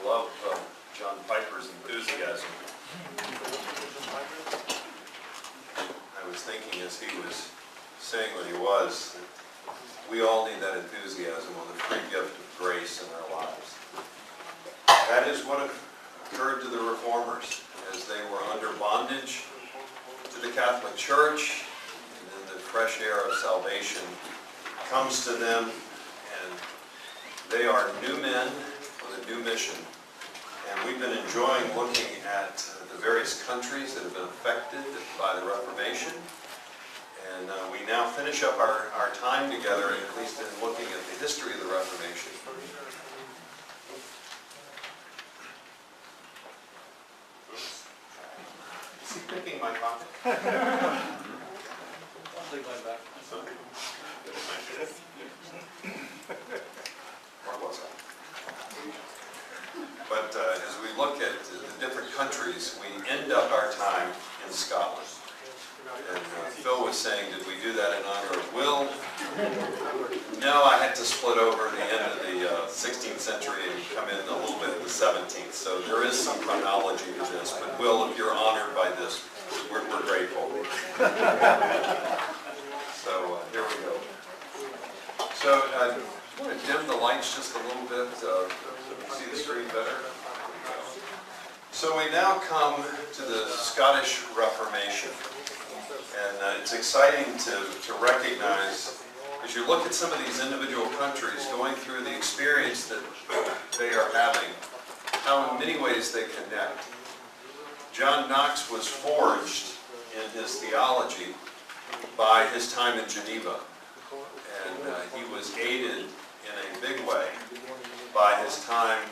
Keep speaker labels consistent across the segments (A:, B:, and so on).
A: love John Piper's enthusiasm. I was thinking as he was saying what he was, that we all need that enthusiasm on the free gift of grace in our lives. That is what occurred to the Reformers as they were under bondage to the Catholic Church, and then the fresh air of salvation comes to them, and they are new men with a new mission. And we've been enjoying looking at the various countries that have been affected by the Reformation. And we now finish up our time together, at least in looking at the history of the Reformation. Is he picking my pocket? Where was I? But as we look at the different countries, we end up our time in Scotland. And Phil was saying, did we do that in honor of Will? No, I had to split over the end of the 16th century and come in a little bit of the 17th. So there is some chronology to this. But Will, if you're honored by this, we're grateful. So here we go. So I want to dim the lights just a little bit. See the screen better? So we now come to the Scottish Reformation. And it's exciting to recognize, as you look at some of these individual countries going through the experience that they are having, how in many ways they connect. John Knox was forged in his theology by his time in Geneva. And he was aided in a big way by his time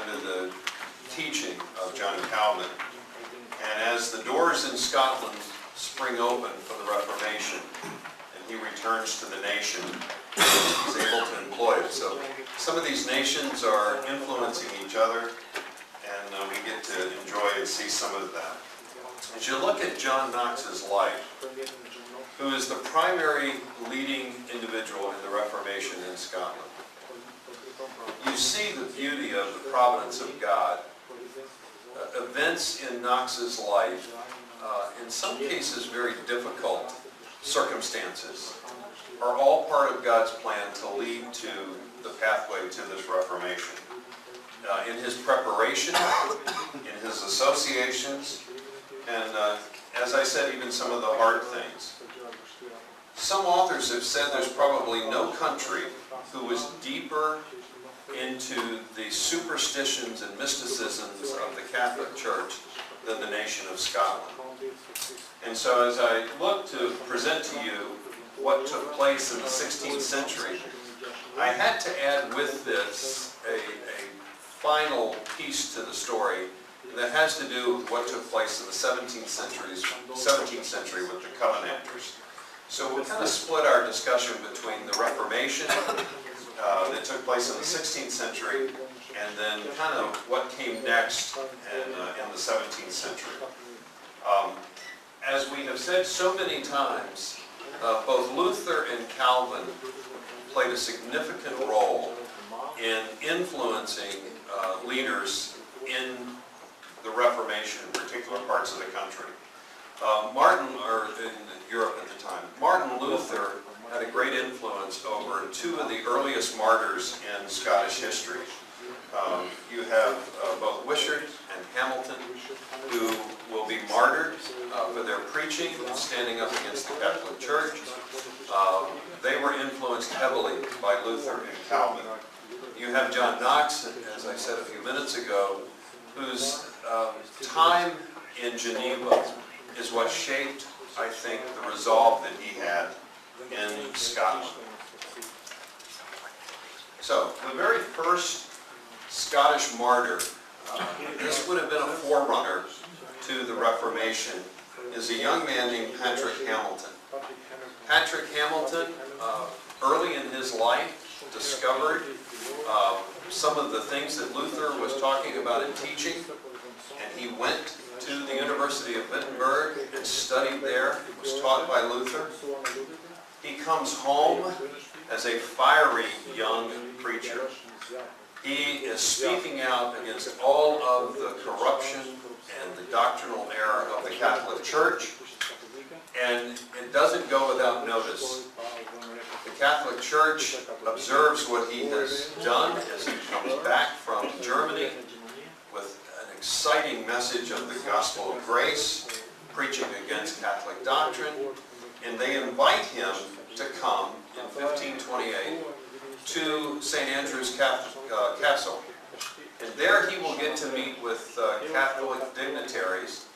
A: under the teaching of John Calvin. And as the doors in Scotland spring open for the Reformation, and he returns to the nation, he's able to employ it. So some of these nations are influencing each other, and we get to enjoy and see some of that. As you look at John Knox's life, who is the primary leading individual in the Reformation in Scotland, you see the beauty of the providence of God. Events in Knox's life, in some cases very difficult circumstances, are all part of God's plan to lead to the pathway to this Reformation. In his preparation, in his associations, and as I said, even some of the hard things. Some authors have said there's probably no country who was deeper into the superstitions and mysticisms of the Catholic Church than the nation of Scotland. And so as I look to present to you what took place in the 16th century, I had to add with this a final piece to the story that has to do with what took place in the 17th century with the Covenanters. So we'll kind of split our discussion between the Reformation that took place in the 16th century and then kind of what came next in the 17th century. As we have said so many times, both Luther and Calvin played a significant role in influencing leaders in the Reformation in particular parts of the country. Or in Europe at the time, Martin Luther had a great influence over two of the earliest martyrs in Scottish history. You have both Wishart and Hamilton, who will be martyred for their preaching and standing up against the Catholic Church. They were influenced heavily by Luther and Calvin. You have John Knox, as I said a few minutes ago, whose time in Geneva is what shaped, I think, the resolve that he had in Scotland. So, the very first Scottish martyr, this would have been a forerunner to the Reformation, is a young man named Patrick Hamilton. Patrick Hamilton, early in his life, discovered some of the things that Luther was talking about and teaching, and he went to the University of Wittenberg and studied there, was taught by Luther. He comes home as a fiery young preacher. He is speaking out against all of the corruption and the doctrinal error of the Catholic Church, and it doesn't go without notice. The Catholic Church observes what he has done as he comes back from Germany with an exciting message of the gospel of grace, preaching against Catholic doctrine, and they invite him to come in 1528 to St. Andrew's Castle. And there he will get to meet with Catholic dignitaries,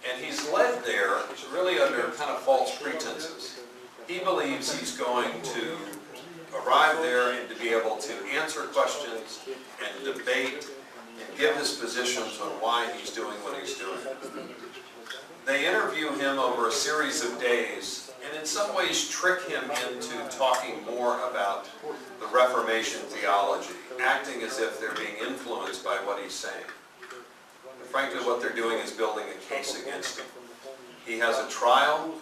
A: and he's led there really under kind of false pretenses. He believes he's going to arrive there and to be able to answer questions and debate and give his positions on why he's doing what he's doing. They interview him over a series of days and in some ways trick him into talking more about the Reformation theology, acting as if they're being influenced by what he's saying. And frankly, what they're doing is building a case against him. He has a trial.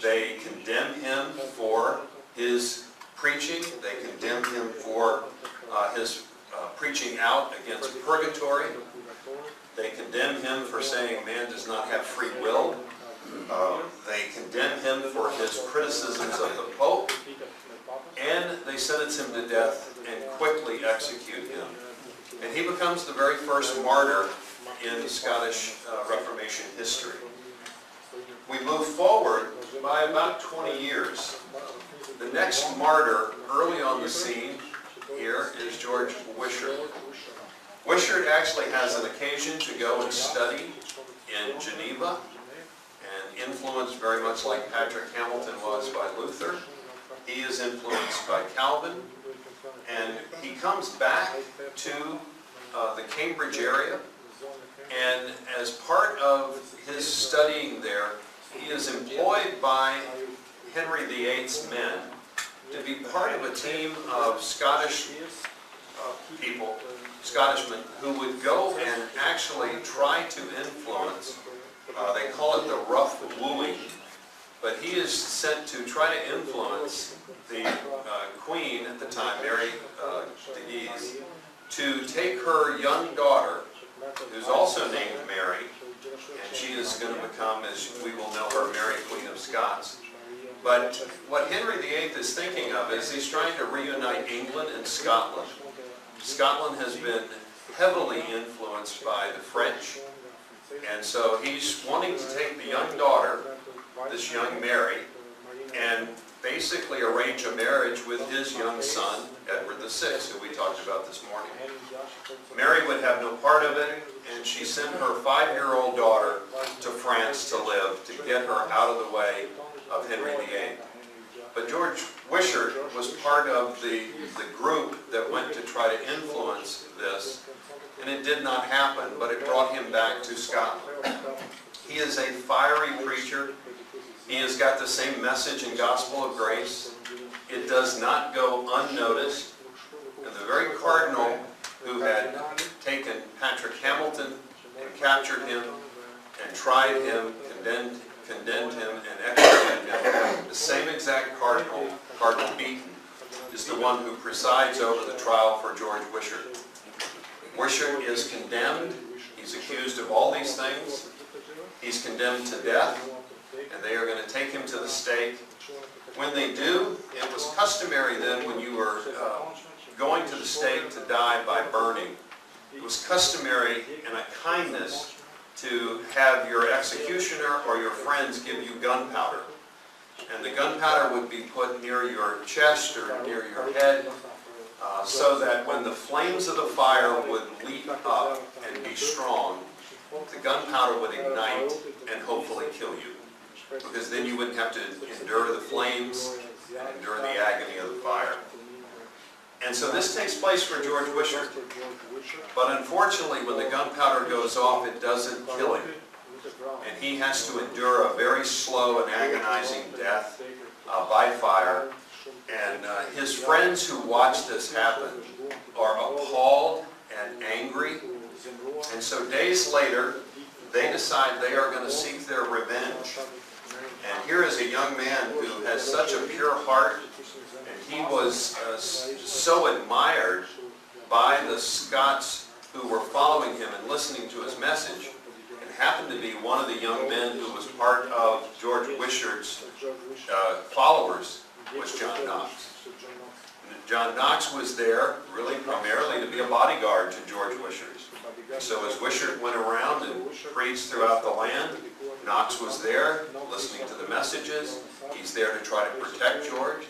A: They condemn him for his preaching. They condemn him for his preaching out against purgatory. They condemn him for saying man does not have free will. They condemn him for his criticisms of the Pope. And they sentence him to death and quickly execute him. And he becomes the very first martyr in Scottish Reformation history. We move forward by about 20 years. The next martyr early on the scene here is George Wishart. Wishart actually has an occasion to go and study in Geneva, and influenced very much like Patrick Hamilton was by Luther. He is influenced by Calvin, and he comes back to the Cambridge area, and as part of his studying there, he is employed by Henry VIII's men to be part of a team of Scottish people, Scottishmen, who would go and actually try to influence, they call it the rough wooing, but he is sent to try to influence the Queen at the time, Mary de Guise, to take her young daughter, who's also named Mary, and she is going to become, as we will know her, Mary Queen of Scots. But what Henry VIII is thinking of is he's trying to reunite England and Scotland. Scotland has been heavily influenced by the French, and so he's wanting to take the young daughter, this young Mary, and basically arrange a marriage with his young son, Edward VI, who we talked about this morning. Mary would have no part of it, and she sent her 5-year-old daughter to France to live, to get her out of the way of Henry VIII. But George Wishart was part of the group that went to try to influence this, and it did not happen, but it brought him back to Scotland. He is a fiery preacher. He has got the same message and gospel of grace. It does not go unnoticed. And the very cardinal who had taken Patrick Hamilton and captured him and tried him, condemned him, and executed him, the same exact cardinal, Cardinal Beaton, is the one who presides over the trial for George Wishart. Wishart is condemned. He's accused of all these things. He's condemned to death, and they are going to take him to the stake. When they do, it was customary then, when you were going to the stake to die by burning, it was customary and a kindness to have your executioner or your friends give you gunpowder. And the gunpowder would be put near your chest or near your head, so that when the flames of the fire would leap up and be strong, the gunpowder would ignite and hopefully kill you. Because then you wouldn't have to endure the flames and endure the agony of the fire. And so this takes place for George Wishart. But unfortunately, when the gunpowder goes off, it doesn't kill him. And he has to endure a very slow and agonizing death by fire. And his friends who watch this happen are appalled and angry. And so days later, they decide they are going to seek their revenge. And here is a young man who has such a pure heart, and he was so admired by the Scots who were following him and listening to his message, and happened to be one of the young men who was part of George Wishart's followers, was John Knox. John Knox was there really primarily to be a bodyguard to George Wishart. So as Wishart went around and preached throughout the land, Knox was there listening to the messages. He's there to try to protect George.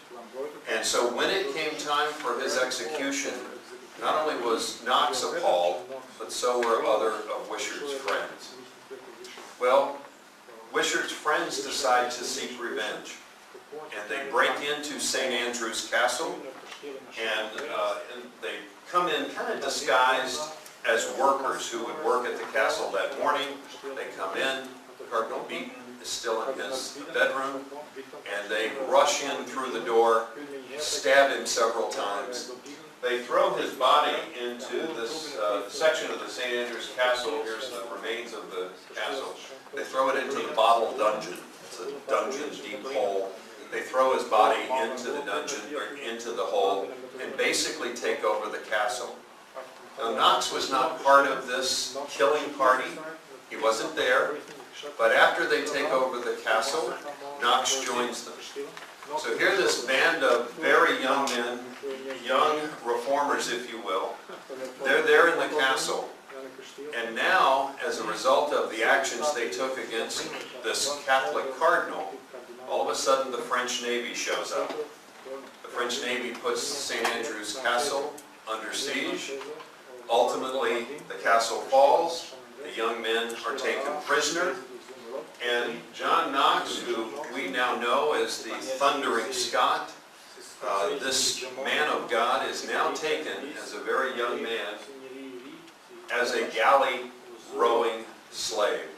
A: And so when it came time for his execution, not only was Knox appalled, but so were other of Wishart's friends. Well, Wishart's friends decide to seek revenge. And they break into St. Andrew's Castle, and they come in kind of disguised as workers who would work at the castle that morning. They come in, Cardinal Beaton is still in his bedroom, and they rush in through the door, stab him several times. They throw his body into this section of the St. Andrew's Castle. Here's the remains of the castle. They throw it into the bottle dungeon. It's a dungeon, deep hole. They throw his body into the dungeon, or into the hole, and basically take over the castle. Now, Knox was not part of this killing party. He wasn't there. But after they take over the castle, Knox joins them. So here this band of very young men, young reformers, if you will, they're there in the castle. And now, as a result of the actions they took against this Catholic cardinal, all of a sudden the French Navy shows up. The French Navy puts St. Andrew's Castle under siege. Ultimately, the castle falls. The young men are taken prisoner. And John Knox, who we now know as the Thundering Scot, this man of God, is now taken as a very young man as a galley rowing slave.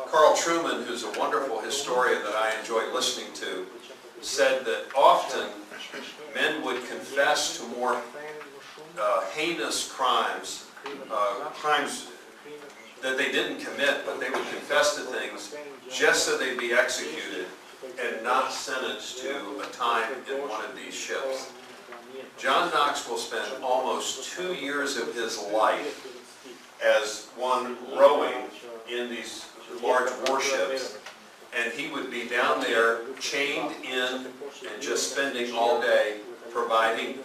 A: Carl Trueman, who's a wonderful historian that I enjoy listening to, said that often men would confess to more heinous crimes, crimes that they didn't commit, but they would confess to things just so they'd be executed and not sentenced to a time in one of these ships. John Knox will spend almost 2 years of his life as one rowing in these large warships, and he would be down there chained in and just spending all day providing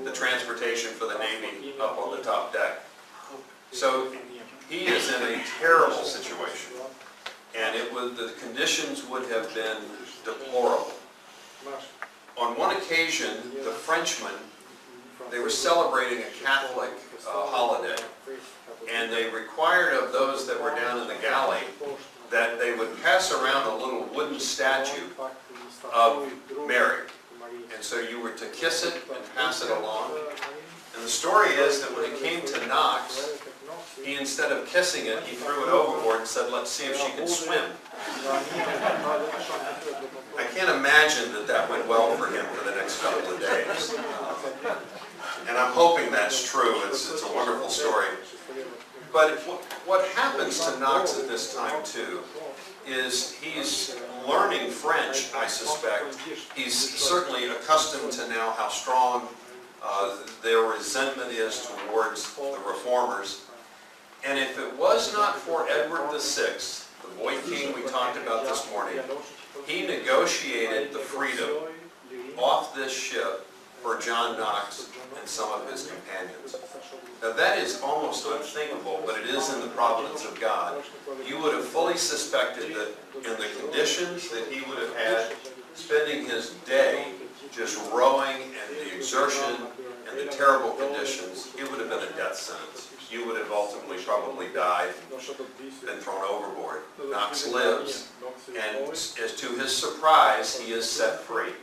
A: the transportation for the Navy up on the top deck. So he is in a terrible situation, and the conditions would have been deplorable. On one occasion, the Frenchmen, they were celebrating a Catholic holiday, and they required of those that were down in the galley that they would pass around a little wooden statue of Mary. And so you were to kiss it and pass it along. And the story is that when it came to Knox, he, instead of kissing it, he threw it overboard and said, "Let's see if she can swim." I can't imagine that that went well for him for the next couple of days. And I'm hoping that's true. It's a wonderful story. But what happens to Knox at this time, too, is he's learning French, I suspect. He's certainly accustomed to now how strong their resentment is towards the reformers. And if it was not for Edward VI, the boy king we talked about this morning, he negotiated the freedom off this ship for John Knox and some of his companions. Now that is almost unthinkable, but it is in the providence of God. You would have fully suspected that in the conditions that he would have had, spending his day just rowing and the exertion and the terrible conditions, it would have been a death sentence. You would have ultimately probably died and been thrown overboard. Knox lives, and as to his surprise, he is set free.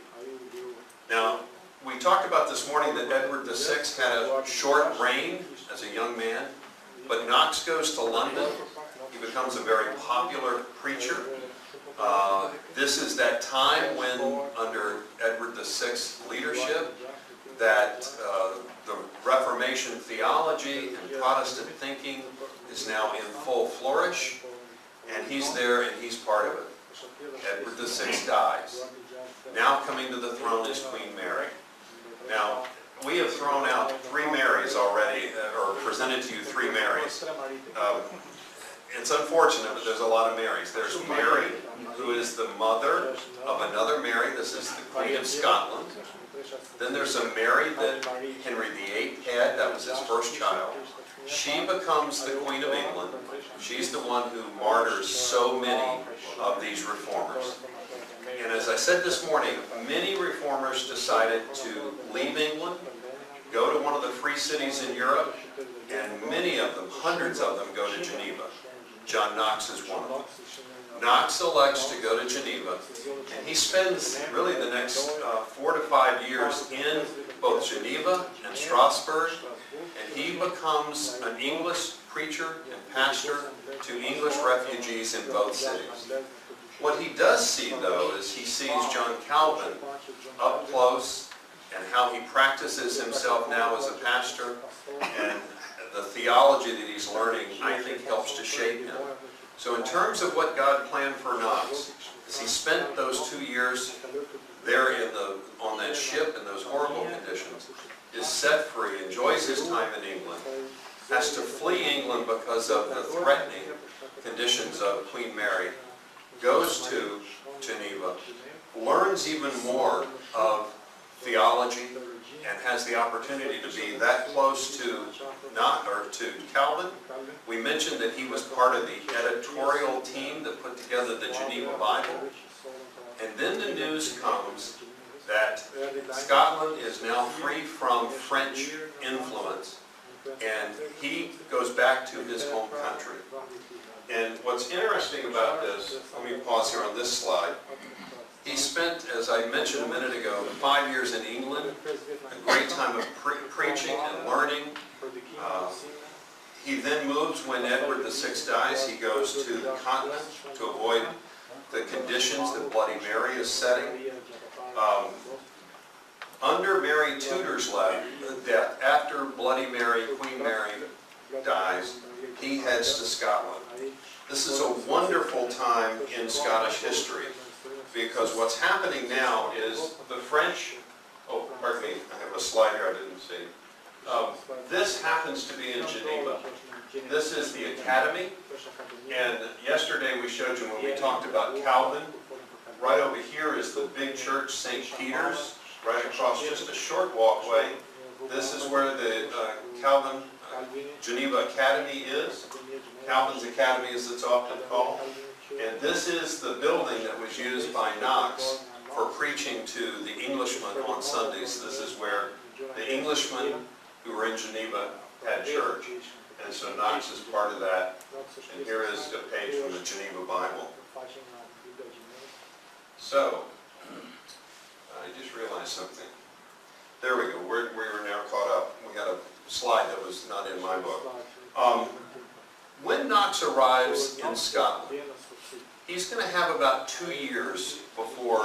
A: Now, we talked about this morning that Edward VI had a short reign as a young man, but Knox goes to London. He becomes a very popular preacher. This is that time when, under Edward VI's leadership, that the Reformation theology and Protestant thinking is now in full flourish, and he's there and he's part of it. Edward VI dies. Now coming to the throne is Queen Mary. Now, we have thrown out 3 Marys presented to you three Marys. It's unfortunate, but there's a lot of Marys. There's Mary, who is the mother of another Mary. This is the Queen of Scotland. Then there's a Mary that Henry VIII had. That was his first child. She becomes the Queen of England. She's the one who martyrs so many of these reformers. And as I said this morning, many reformers decided to leave England, go to one of the free cities in Europe, and many of them, hundreds of them, go to Geneva. John Knox is one of them. Knox elects to go to Geneva, and he spends really the next 4 to 5 years in both Geneva and Strasbourg, and he becomes an English preacher and pastor to English refugees in both cities. What he does see, though, is he sees John Calvin up close and how he practices himself now as a pastor, and the theology that he's learning, I think, helps to shape him. So in terms of what God planned for Knox, as he spent those 2 years there on that ship in those horrible conditions, is set free, enjoys his time in England, has to flee England because of the threatening conditions of Queen Mary, goes to Geneva, learns even more of theology, and has the opportunity to be that close to Calvin. We mentioned that he was part of the editorial team that put together the Geneva Bible. And then the news comes that Scotland is now free from French influence, and he goes back to his home country. And what's interesting about this, let me pause here on this slide. He spent, as I mentioned a minute ago, 5 years in England, a great time of preaching and learning. He then moves when Edward VI dies. He goes to the continent to avoid the conditions that Bloody Mary is setting. Under Mary Tudor's death, after Bloody Mary, Queen Mary dies, he heads to Scotland. This is a wonderful time in Scottish history, because what's happening now is the French, oh, pardon me, I have a slide here I didn't see. This happens to be in Geneva. This is the Academy, and yesterday we showed you when we talked about Calvin. Right over here is the big church, St. Peter's, right across just a short walkway. This is where the Geneva Academy is. Calvin's Academy, as it's often called. And this is the building that was used by Knox for preaching to the Englishmen on Sundays. This is where the Englishmen who were in Geneva had church. And so Knox is part of that. And here is a page from the Geneva Bible. So, I just realized something. There we go. We were now caught up. We had a slide that was not in my book. When Knox arrives in Scotland, he's going to have about 2 years before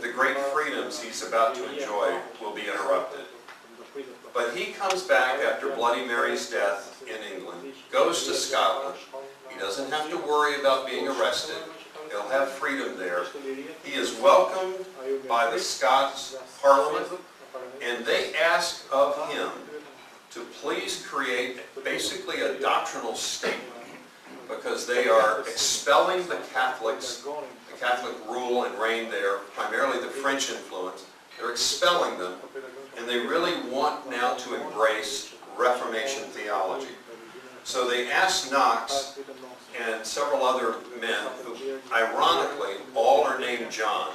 A: the great freedoms he's about to enjoy will be interrupted. But he comes back after Bloody Mary's death in England, goes to Scotland. He doesn't have to worry about being arrested. He'll have freedom there. He is welcomed by the Scots Parliament, and they ask of him to please create basically a doctrinal statement, because they are expelling the Catholics, the Catholic rule and reign there, primarily the French influence. They're expelling them, and they really want now to embrace Reformation theology. So they asked Knox and several other men, who ironically all are named John.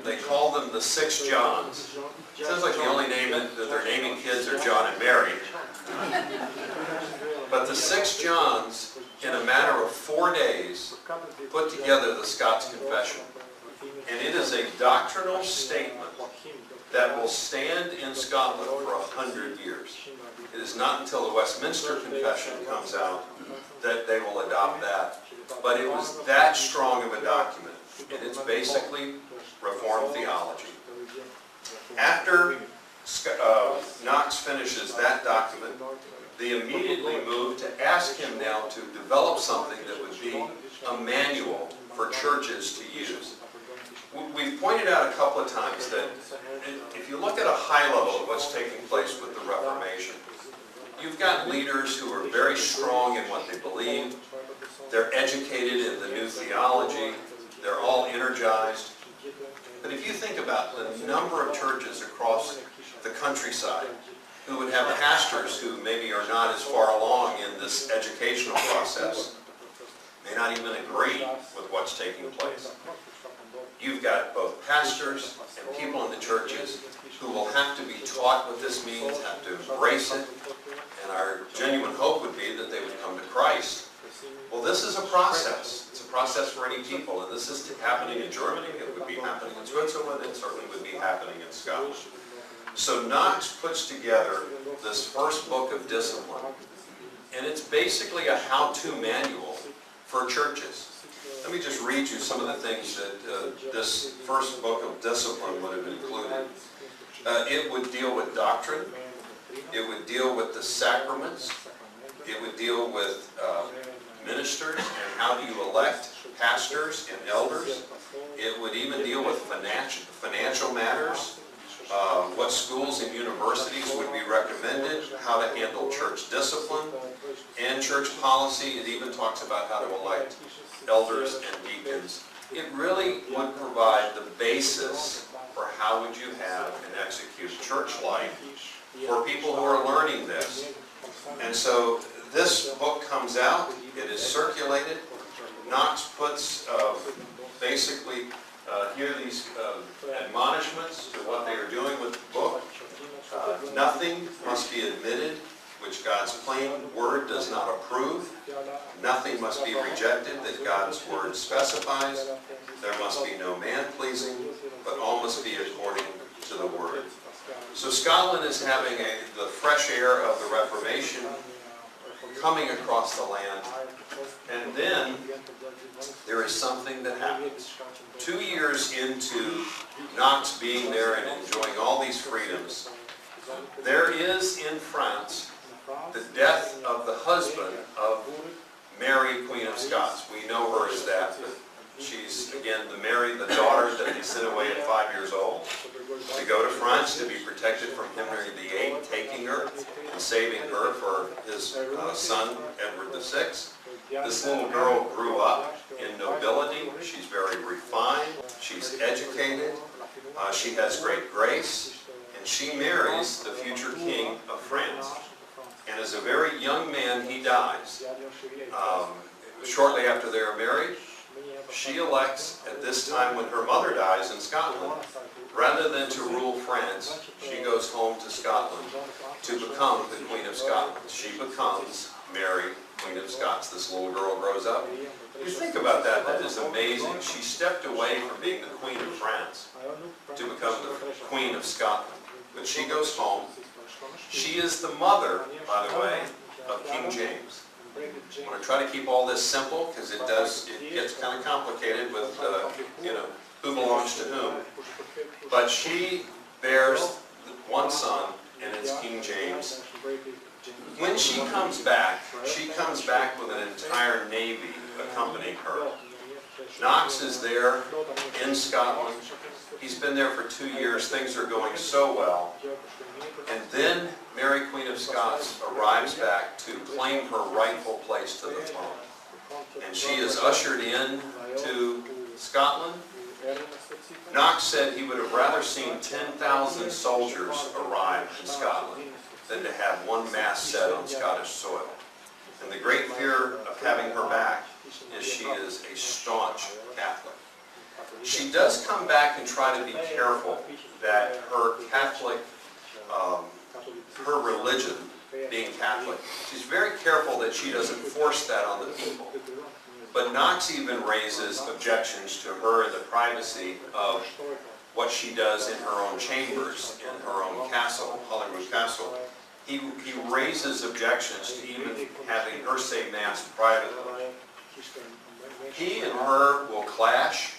A: They call them the 6 Johns. It sounds like the only name that they're naming kids are John and Mary. But the 6 Johns, in a matter of 4 days, put together the Scots Confession. And it is a doctrinal statement that will stand in Scotland for 100 years. It is not until the Westminster Confession comes out that they will adopt that. But it was that strong of a document. And it's basically Reformed theology. After Knox finishes that document, they immediately moved to ask him now to develop something that would be a manual for churches to use. We've pointed out a couple of times that if you look at a high level of what's taking place with the Reformation, You've got leaders who are very strong in what they believe. They're educated in the new theology. They're all energized. But if you think about the number of churches across the countryside who would have pastors who maybe are not as far along in this educational process, may not even agree with what's taking place. You've got both pastors and people in the churches who will have to be taught what this means, have to embrace it, and our genuine hope would be that they would come to Christ. Well, this is a process. It's a process for any people, and this is happening in Germany, it would be happening in Switzerland, it certainly would be happening in Scotland. So Knox puts together this first book of discipline, and it's basically a how-to manual for churches. Let me just read you some of the things that this first book of discipline would have included. It would deal with doctrine. It would deal with the sacraments. It would deal with ministers and how do you elect pastors and elders. It would even deal with financial matters, what schools and universities would be recommended, how to handle church discipline and church policy. It even talks about how to elect elders and deacons. It really would provide the basis for how would you have and execute church life for people who are learning this. And so this book comes out, it is circulated. Knox puts basically here these admonishments to what they are doing with the book. Nothing must be admitted which God's plain word does not approve. Nothing must be rejected that God's word specifies. There must be no man-pleasing, but all must be according to the word. So Scotland is having the fresh air of the Reformation coming across the land. And then there is something that happens. 2 years into Knox being there and enjoying all these freedoms, there is in France the death of the husband of Mary, Queen of Scots. We know her as that, but she's, again, the daughter that they sent away at 5 years old to go to France to be protected from Henry VIII taking her and saving her for his son, Edward VI. This little girl grew up in nobility. She's very refined. She's educated. She has great grace. And she marries the future king of France. And as a very young man, he dies. Shortly after they are married, she elects, at this time when her mother dies in Scotland, rather than to rule France, she goes home to Scotland to become the Queen of Scotland. She becomes Mary, Queen of Scots. This little girl grows up. You think about that, that is amazing. She stepped away from being the Queen of France to become the Queen of Scotland. But she goes home. She is the mother, by the way, of King James. I'm going to try to keep all this simple because it gets kind of complicated with, who belongs to whom. But she bears one son, and it's King James. When she comes back with an entire navy accompanying her. Knox is there in Scotland. He's been there for 2 years. Things are going so well. And then Mary, Queen of Scots, arrives back to claim her rightful place to the throne. And she is ushered in to Scotland. Knox said he would have rather seen 10,000 soldiers arrive in Scotland than to have one mass set on Scottish soil. And the great fear of having her back is she is a staunch Catholic. She does come back and try to be careful that her Catholic, her religion, being Catholic, she's very careful that she doesn't force that on the people. But Knox even raises objections to her in the privacy of what she does in her own chambers, in her own castle, Holyrood Castle. He raises objections to even having her say Mass privately. He and her will clash.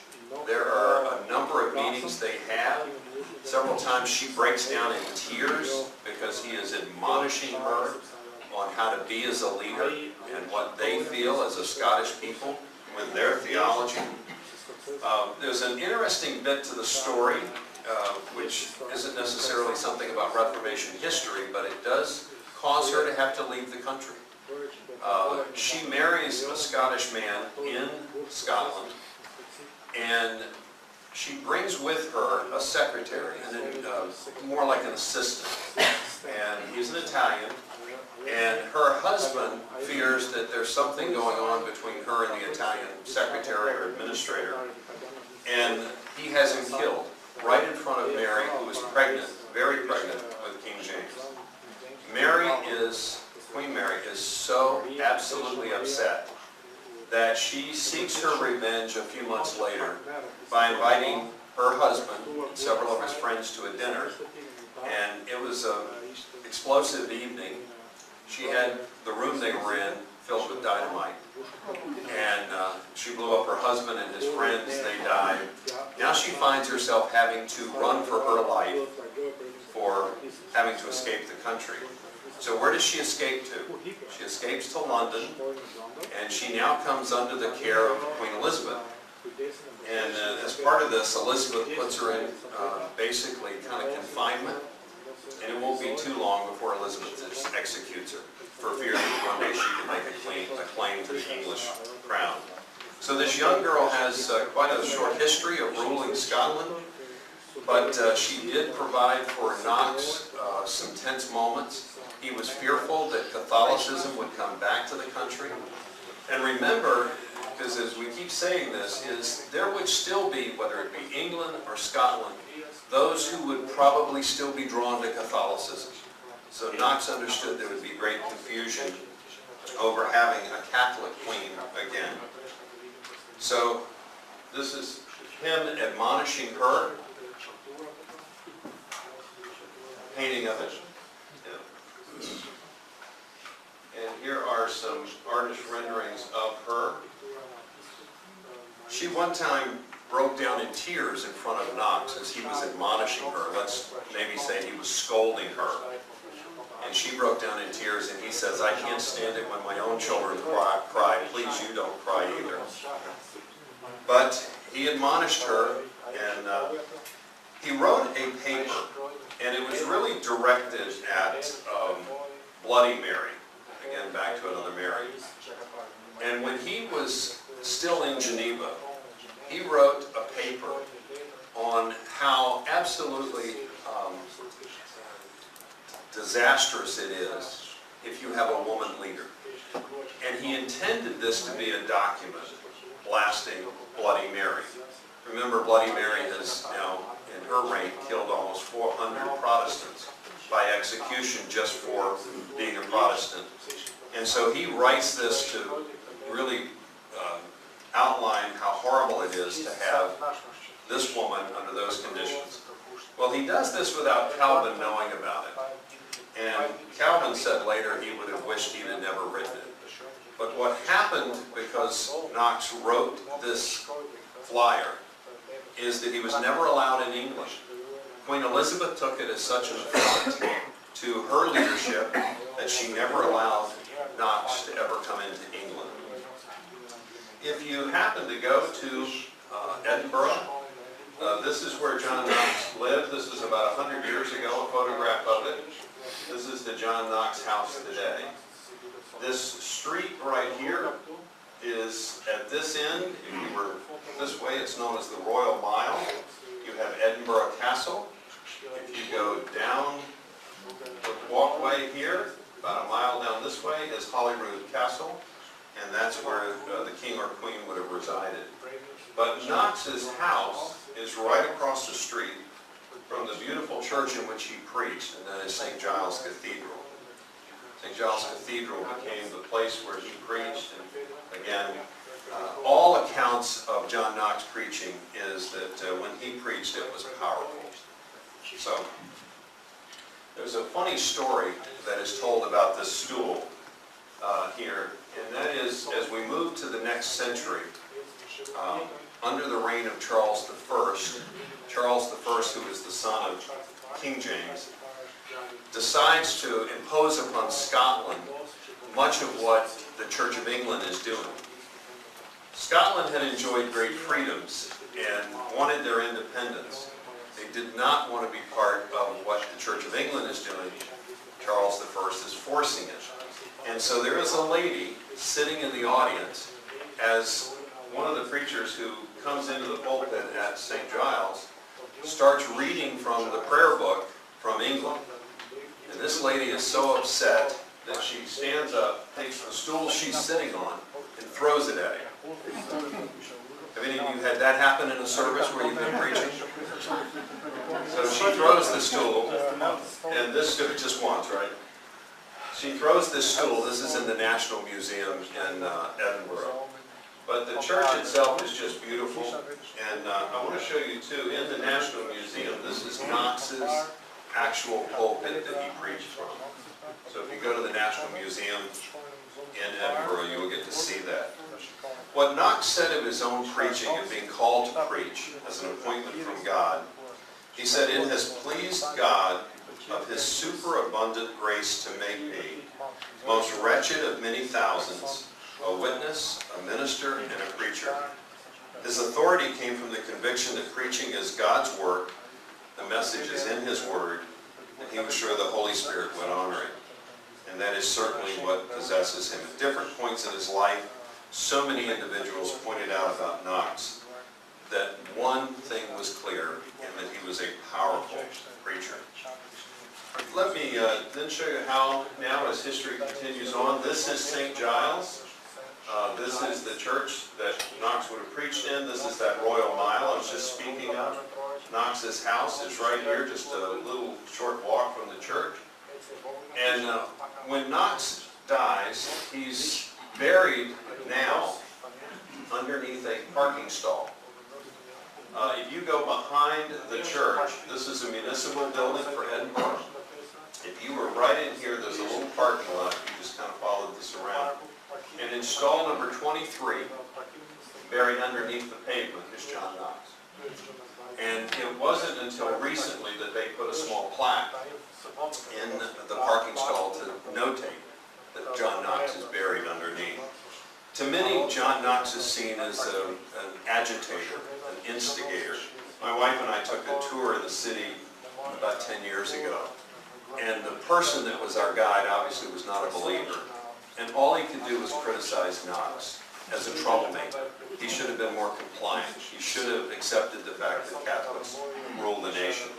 A: There are a number of meetings they have. Several times she breaks down in tears because he is admonishing her on how to be as a leader and what they feel as a Scottish people with their theology. There's an interesting bit to the story, which isn't necessarily something about Reformation history, but it does cause her to have to leave the country. She marries a Scottish man in Scotland, and she brings with her a secretary, and then, more like an assistant, and he's an Italian, and her husband fears that there's something going on between her and the Italian secretary or administrator, and he has him killed right in front of Mary, who is pregnant, very pregnant with King James. Queen Mary is so absolutely upset that she seeks her revenge a few months later by inviting her husband and several of his friends to a dinner. And it was an explosive evening. She had the room they were in filled with dynamite. And she blew up her husband and his friends. They died. Now she finds herself having to run for her life for having to escape the country. So where does she escape to? She escapes to London, and she now comes under the care of Queen Elizabeth. And as part of this, Elizabeth puts her in basically kind of confinement, and it won't be too long before Elizabeth executes her for fear that one day she can make a claim to the English crown. So this young girl has quite a short history of ruling Scotland, but she did provide for Knox some tense moments. He was fearful that Catholicism would come back to the country. And remember, because as we keep saying this, is there would still be, whether it be England or Scotland, those who would probably still be drawn to Catholicism. So Knox understood there would be great confusion over having a Catholic queen again. So this is him admonishing her, painting of it. And here are some artist renderings of her. She one time broke down in tears in front of Knox as he was admonishing her. Let's maybe say he was scolding her. And she broke down in tears, and he says, "I can't stand it when my own children cry. Please, you don't cry either." But he admonished her, and he wrote a paper, and it was really directed at Bloody Mary. Again, back to another Mary. And when he was still in Geneva, he wrote a paper on how absolutely disastrous it is if you have a woman leader. And he intended this to be a document blasting Bloody Mary. Remember, Bloody Mary has now, in her reign, killed almost 400 Protestants by execution just for being a Protestant. And so he writes this to really outline how horrible it is to have this woman under those conditions. Well, he does this without Calvin knowing about it. And Calvin said later he would have wished he had never written it. But what happened, because Knox wrote this flyer, is that he was never allowed in England. Queen Elizabeth took it as such an affront to her leadership that she never allowed Knox to ever come into England. If you happen to go to Edinburgh, this is where John Knox lived. This is about 100 years ago, a photograph of it. This is the John Knox house today. This street right here is at this end. If you were this way, it's known as the Royal Mile. You have Edinburgh Castle. If you go down the walkway here, about a mile down this way, is Holyrood Castle, and that's where the king or queen would have resided. But Knox's house is right across the street from the beautiful church in which he preached, and that is St. Giles Cathedral. St. Giles Cathedral became the place where he preached, and again, all accounts of John Knox preaching is that when he preached, it was powerful. So, there's a funny story that is told about this stool here, and that is, as we move to the next century, under the reign of Charles I, Charles I, who is the son of King James, decides to impose upon Scotland much of what the Church of England is doing. Scotland had enjoyed great freedoms and wanted their independence. They did not want to be part of what the Church of England is doing. Charles I is forcing enforcing it. And so there is a lady sitting in the audience as one of the preachers who comes into the pulpit at St. Giles starts reading from the prayer book from England. And this lady is so upset that she stands up, takes the stool she's sitting on, and throws it at him. Have any of you had that happen in a service where you've been preaching? So she throws the stool, and this just once, right? She throws this stool. This is in the National Museum in Edinburgh. But the church itself is just beautiful. And I want to show you too, in the National Museum, this is Knox's actual pulpit that he preached from. So if you go to the National Museum in Edinburgh, you will get to see that. What Knox said of his own preaching and being called to preach as an appointment from God, he said, "It has pleased God of his superabundant grace to make me, most wretched of many thousands, a witness, a minister, and a preacher. His authority came from the conviction that preaching is God's work, the message is in his word, and he was sure the Holy Spirit would honor it." And that is certainly what possesses him. At different points in his life, so many individuals pointed out about Knox that one thing was clear, and that he was a powerful preacher. Let me then show you how, now as history continues on, this is St. Giles. This is the church that Knox would have preached in. This is that Royal Mile I was just speaking of. Knox's house is right here, just a little short walk from the church. And when Knox dies, he's buried now underneath a parking stall. If you go behind the church, this is a municipal building for Edinburgh. If you were right in here, there's a little parking lot. You just kind of followed this around. And in stall number 23, buried underneath the pavement, is John Knox. And it wasn't until recently that they put a small plaque in the parking stall to notate that John Knox is buried underneath. To many, John Knox is seen as an agitator, an instigator. My wife and I took a tour of the city about 10 years ago. And the person that was our guide obviously was not a believer. And all he could do was criticize Knox as a troublemaker. He should have been more compliant. He should have accepted the fact that Catholics rule the nation.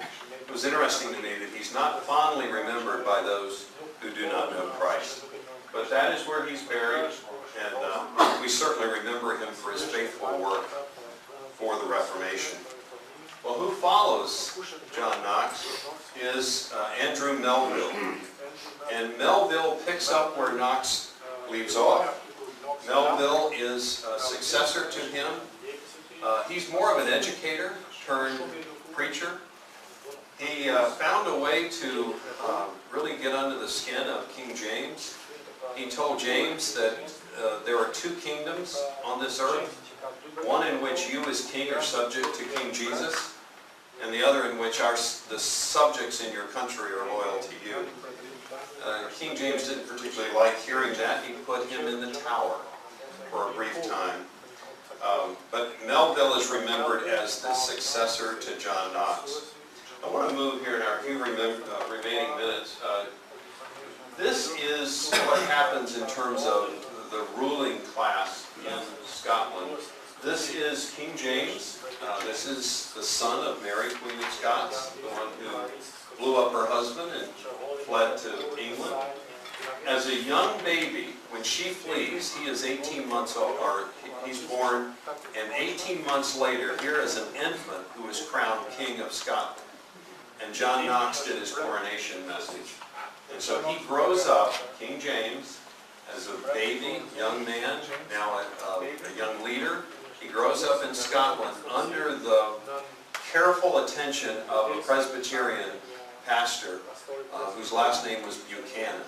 A: It was interesting to me that he's not fondly remembered by those who do not know Christ. But that is where he's buried, and we certainly remember him for his faithful work for the Reformation. Well, who follows John Knox is Andrew Melville. And Melville picks up where Knox leaves off. Melville is a successor to him. He's more of an educator turned preacher. He found a way to really get under the skin of King James. He told James that there are two kingdoms on this earth, one in which you as king are subject to King Jesus, and the other in which the subjects in your country are loyal to you. King James didn't particularly like hearing that. He put him in the tower for a brief time. But Melville is remembered as the successor to John Knox. I want to move here in our few remaining minutes. This is what happens in terms of the ruling class in Scotland. This is King James. This is the son of Mary, Queen of Scots, the one who blew up her husband and fled to England. As a young baby, when she flees, he is 18 months old, or he's born, and 18 months later, here is an infant who is crowned King of Scotland. And John Knox did his coronation message. And so he grows up, King James, as a baby, young man, now a young leader. He grows up in Scotland under the careful attention of a Presbyterian pastor whose last name was Buchanan.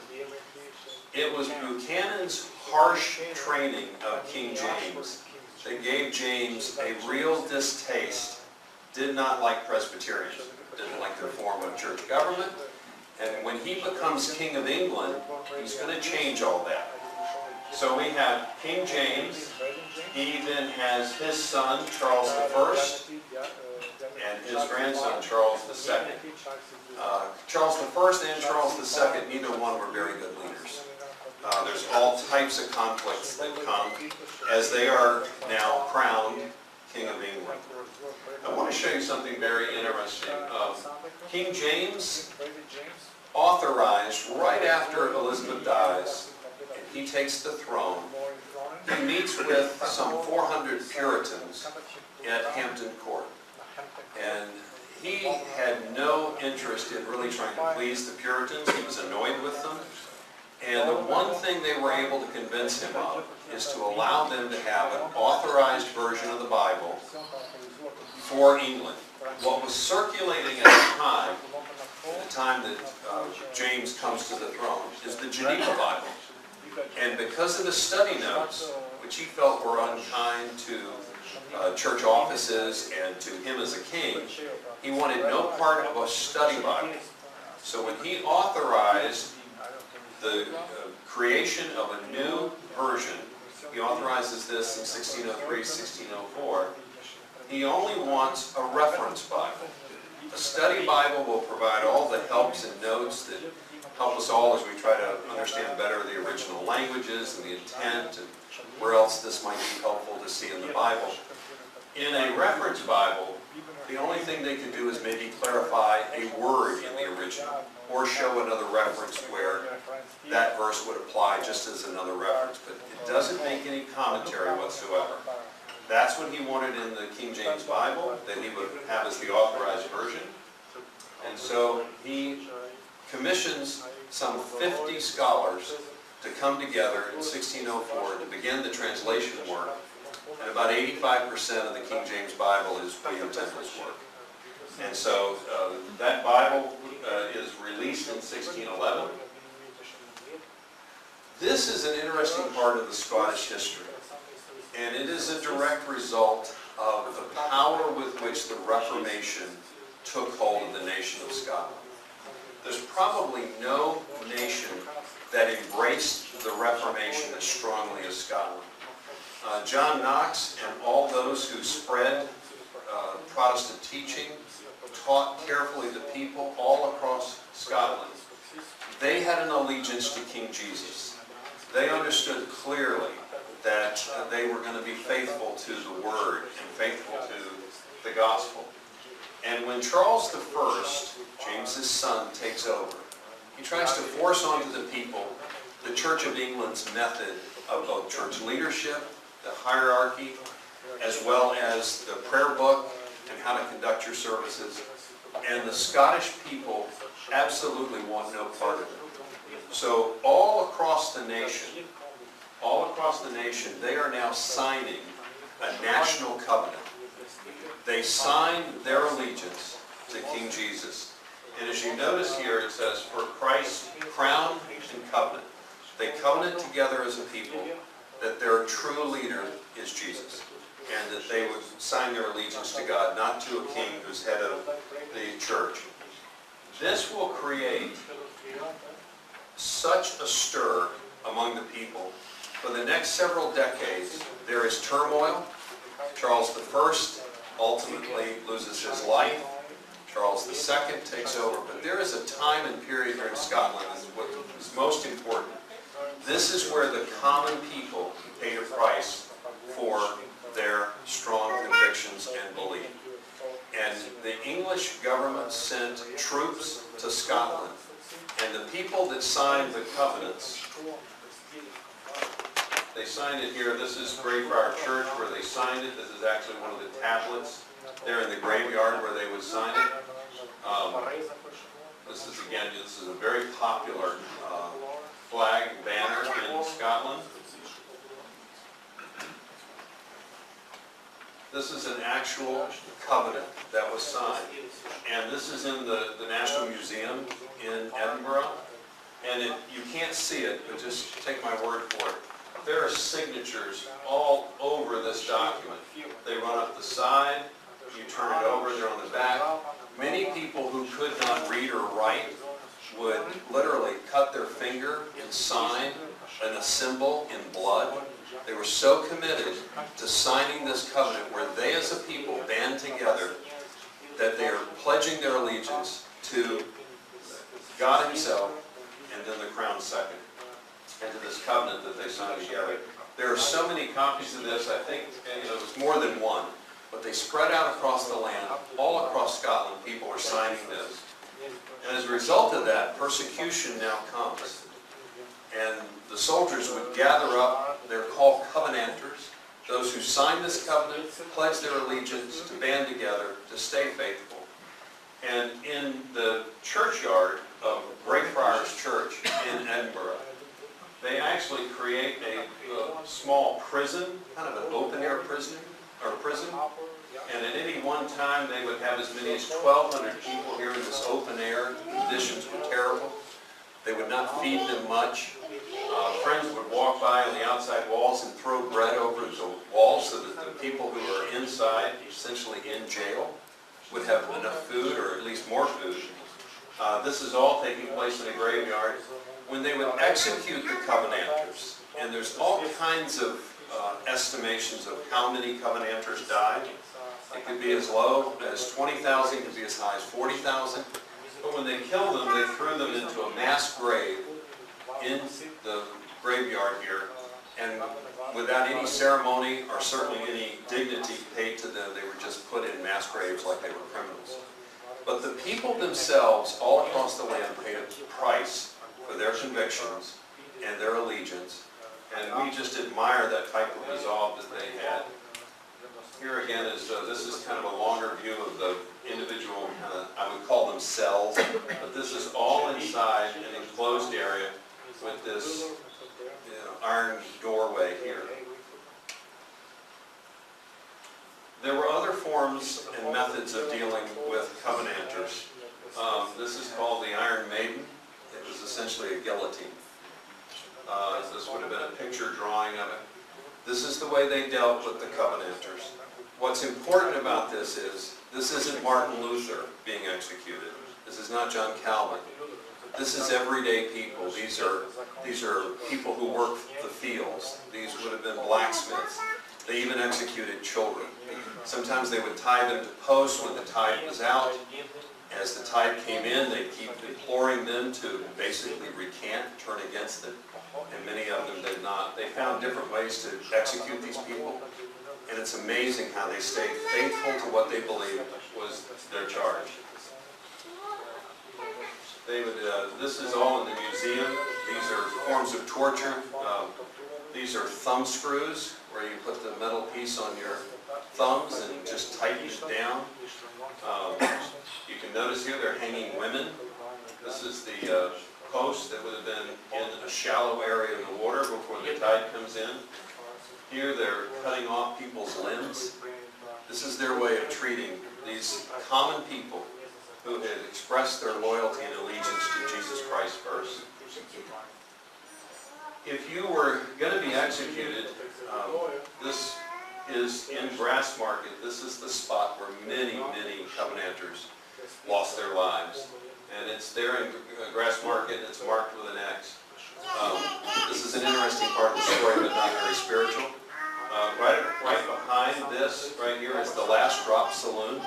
A: It was Buchanan's harsh training of King James that gave James a real distaste, did not like Presbyterians, didn't like their form of church government. And when he becomes King of England, he's going to change all that. So we have King James. He then has his son, Charles I, and his grandson, Charles II. Charles I and Charles II, neither one were very good leaders. There's all types of conflicts that come as they are now crowned King of England. I want to show you something very interesting. King James authorized right after Elizabeth dies, and he takes the throne. He meets with some 400 Puritans at Hampton Court. And he had no interest in really trying to please the Puritans. He was annoyed with them. And the one thing they were able to convince him of is to allow them to have an authorized version of the Bible for England. What was circulating at the time that James comes to the throne, is the Geneva Bible. And because of the study notes, which he felt were unkind to church offices and to him as a king, he wanted no part of a study Bible. So when he authorized the creation of a new version, he authorizes this in 1603, 1604, he only wants a reference Bible. A study Bible will provide all the helps and notes that help us all as we try to understand better the original languages and the intent and where else this might be helpful to see in the Bible. In a reference Bible, the only thing they can do is maybe clarify a word in the original or show another reference where that verse would apply just as another reference, but it doesn't make any commentary whatsoever. That's what he wanted in the King James Bible, that he would have as the authorized version. And so he commissions some 50 scholars to come together in 1604 to begin the translation work. And about 85% of the King James Bible is William Tyndale's work. And so that Bible is released in 1611. This is an interesting part of the Scottish history. And it is a direct result of the power with which the Reformation took hold of the nation of Scotland. There's probably no nation that embraced the Reformation as strongly as Scotland. John Knox and all those who spread Protestant teaching, taught carefully the people all across Scotland, they had an allegiance to King Jesus. They understood clearly that they were going to be faithful to the Word and faithful to the Gospel. And when Charles I, James's son, takes over, he tries to force onto the people the Church of England's method of both church leadership, the hierarchy, as well as the prayer book and how to conduct your services. And the Scottish people absolutely want no part of it. So all across the nation, they are now signing a national covenant. They sign their allegiance to King Jesus. And as you notice here, it says, for Christ's crown and covenant. They covenant together as a people that their true leader is Jesus, and that they would sign their allegiance to God, not to a king who's head of the church. This will create such a stir among the people. For the next several decades, there is turmoil. Charles I ultimately loses his life. Charles II takes over. But there is a time and period here in Scotland that is what is most important. This is where the common people paid a price for their strong convictions and belief. And the English government sent troops to Scotland. And the people that signed the covenants, they signed it here. This is Greyfriar Church where they signed it. This is actually one of the tablets there in the graveyard where they would sign it. This is a very popular flag banner in Scotland. This is an actual covenant that was signed. And this is in the National Museum in Edinburgh. And you can't see it, but just take my word for it. There are signatures all over this document. They run up the side, you turn it over, they're on the back. Many people who could not read or write would literally cut their finger and sign a symbol in blood. They were so committed to signing this covenant where they as a people band together that they are pledging their allegiance to God Himself and then the crown second. and to this covenant that they signed together. There are so many copies of this, I think it was more than one, but they spread out across the land. All across Scotland, people are signing this. And as a result of that, persecution now comes. And the soldiers would gather up. They're called covenanters. Those who sign this covenant pledge their allegiance to band together, to stay faithful. And in the churchyard of Greyfriars Church in Edinburgh, they actually create a small prison, kind of an open-air prison. And at any one time, they would have as many as 1,200 people here in this open air. The conditions were terrible. They would not feed them much. Friends would walk by on the outside walls and throw bread over the walls so that the people who were inside, essentially in jail, would have enough food, or at least more food. This is all taking place in a graveyard. When they would execute the covenanters, and there's all kinds of estimations of how many covenanters died. It could be as low as 20,000, it could be as high as 40,000. But when they killed them, they threw them into a mass grave in the graveyard here, and without any ceremony or certainly any dignity paid to them, they were just put in mass graves like they were criminals. But the people themselves, all across the land, paid a price for their convictions and their allegiance, and we just admire that type of resolve that they had. Here again is, this is kind of a longer view of the individual, I would call them cells, but this is all inside an enclosed area with this iron doorway here. There were other forms and methods of dealing with covenanters. This is called the Iron Maiden. It was essentially a guillotine. This would have been a picture drawing of it. This is the way they dealt with the covenanters. What's important about this isn't Martin Luther being executed. This is not John Calvin. This is everyday people. These are people who work the fields. These would have been blacksmiths. They even executed children. Sometimes they would tie them to posts when the tide was out. As the tide came in, they'd keep imploring them to basically recant, turn against it. And many of them did not. They found different ways to execute these people. And it's amazing how they stayed faithful to what they believed was their charge. They would, this is all in the museum. These are forms of torture. These are thumb screws, where you put the metal piece on your thumbs and just tighten it down. You can notice here they're hanging women. This is the post that would have been in a shallow area in the water before the tide comes in. Here they're cutting off people's limbs. This is their way of treating these common people who had expressed their loyalty and allegiance to Jesus Christ first. If you were going to be executed, this is in Grassmarket. This is the spot where many, many covenanters lost their lives. And it's there in Grassmarket. It's marked with an X. This is an interesting part of the story, but not very spiritual. Right behind this, right here, is the Last Drop Saloon.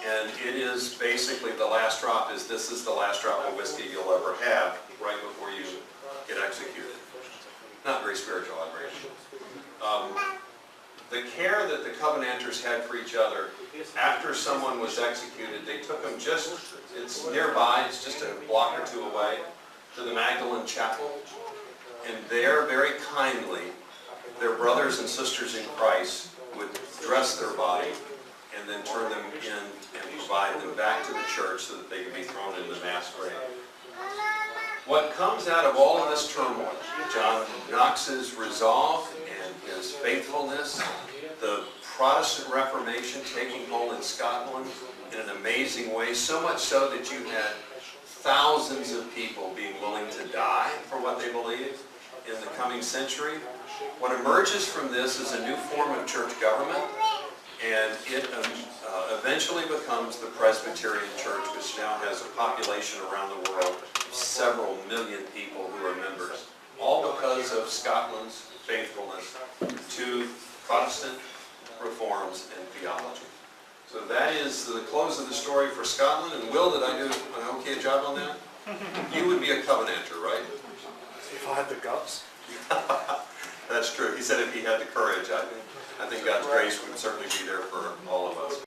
A: And it is basically the last drop this is the last drop of whiskey you'll ever have right before you get executed. Not very spiritual, I agree. The care that the covenanters had for each other, after someone was executed, they took them it's nearby, it's just a block or two away, to the Magdalene Chapel. And there, very kindly, their brothers and sisters in Christ would dress their body and then turn them in and provide them back to the church so that they could be thrown in the mass grave. What comes out of all of this turmoil, John Knox's resolve and his faithfulness, the Protestant Reformation taking hold in Scotland in an amazing way, so much so that you had thousands of people being willing to die for what they believed in the coming century. What emerges from this is a new form of church government, and it eventually becomes the Presbyterian Church, which now has a population around the world of several million people who are members, all because of Scotland's faithfulness to Protestant reforms and theology. So that is the close of the story for Scotland. And Will, did I do an okay job on that? You would be a covenanter, right?
B: If I had the guts.
A: That's true. He said if he had the courage, I think God's grace would certainly be there for all of us.